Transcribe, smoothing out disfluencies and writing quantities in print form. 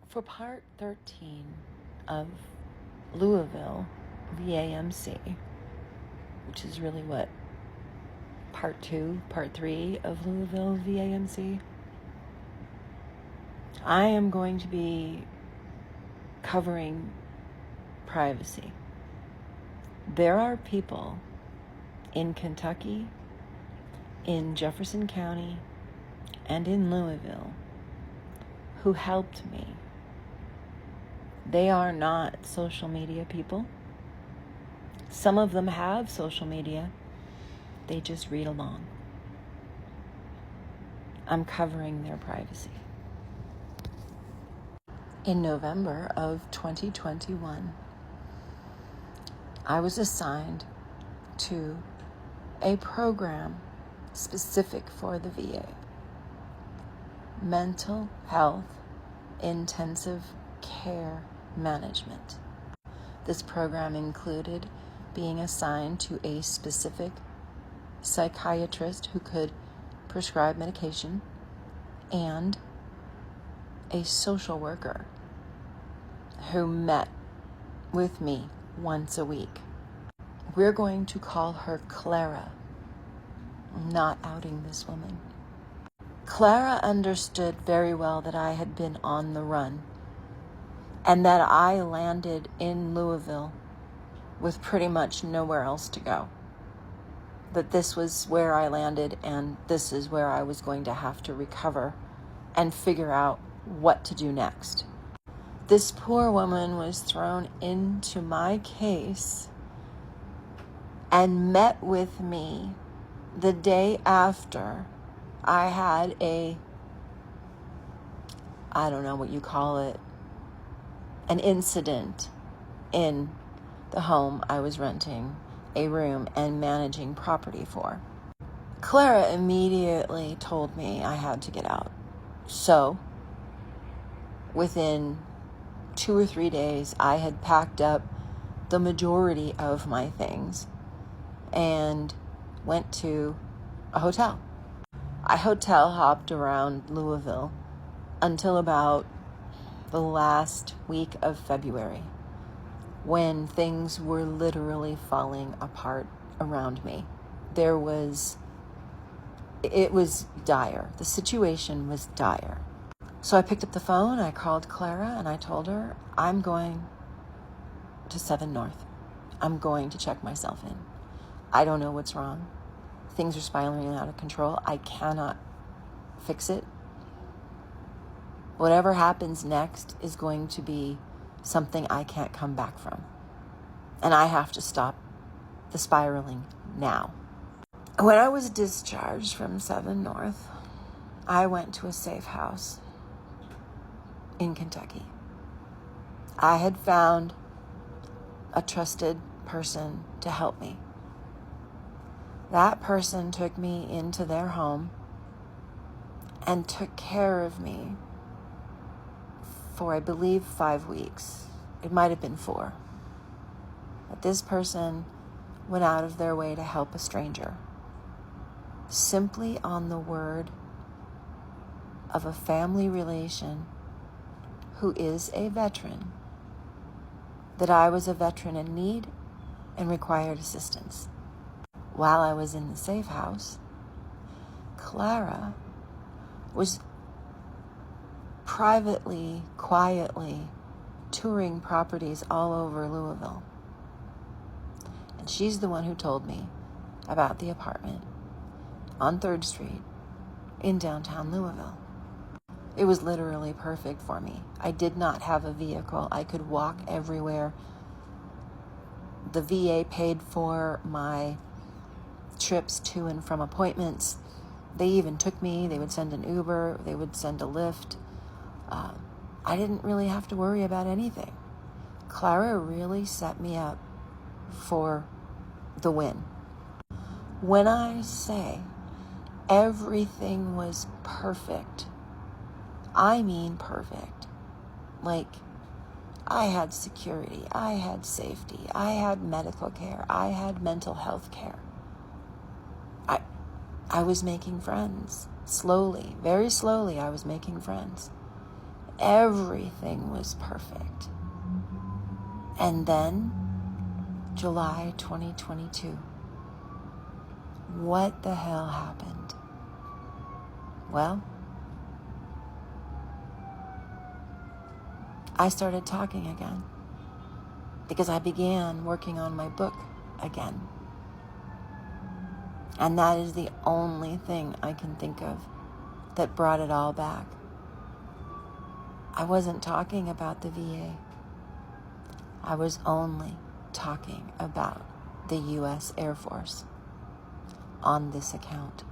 For part 13 of Louisville VAMC, which is really what, part 3 of Louisville VAMC, I am going to be covering privacy. There are people in Kentucky, in Jefferson County, and in Louisville who helped me. They are not social media people. Some of them have social media. They just read along. I'm covering their privacy. In November of 2021, I was assigned to a program specific for the VA. Mental Health Intensive Care Management. This program included being assigned to a specific psychiatrist who could prescribe medication and a social worker who met with me once a week. We're going to call her Clara. I'm not outing this woman. Clara understood very well that I had been on the run and that I landed in Louisville with pretty much nowhere else to go. That this was where I landed and this is where I was going to have to recover and figure out what to do next. This poor woman was thrown into my case and met with me the day after I had I don't know what you call it, an incident in the home I was renting a room and managing property for. Clara immediately told me I had to get out. So, within 2 or 3 days, I had packed up the majority of my things and went to a hotel. I hotel hopped around Louisville until about the last week of February, when things were literally falling apart around me. It was dire. The situation was dire. So I picked up the phone, I called Clara, and I told her, I'm going to 7 North. I'm going to check myself in. I don't know what's wrong. Things are spiraling out of control. I cannot fix it. Whatever happens next is going to be something I can't come back from. And I have to stop the spiraling now. When I was discharged from 7 North, I went to a safe house in Kentucky. I had found a trusted person to help me. That person took me into their home and took care of me for, I believe, 5 weeks. It might have been 4. But this person went out of their way to help a stranger, simply on the word of a family relation who is a veteran, that I was a veteran in need and required assistance. While I was in the safe house, Clara was privately, quietly touring properties all over Louisville. And she's the one who told me about the apartment on 3rd Street in downtown Louisville. It was literally perfect for me. I did not have a vehicle. I could walk everywhere. The VA paid for my trips to and from appointments. They even took me. They would send an Uber. They would send a Lyft. I didn't really have to worry about anything. Clara really set me up for the win. When I say everything was perfect, I mean perfect. Like, I had security, I had safety, I had medical care, I had mental health care. I was making friends. Slowly, very slowly, I was making friends. Everything was perfect. And then, July 2022. What the hell happened? Well, I started talking again because I began working on my book again. And that is the only thing I can think of that brought it all back. I wasn't talking about the VA. I was only talking about the U.S. Air Force on this account.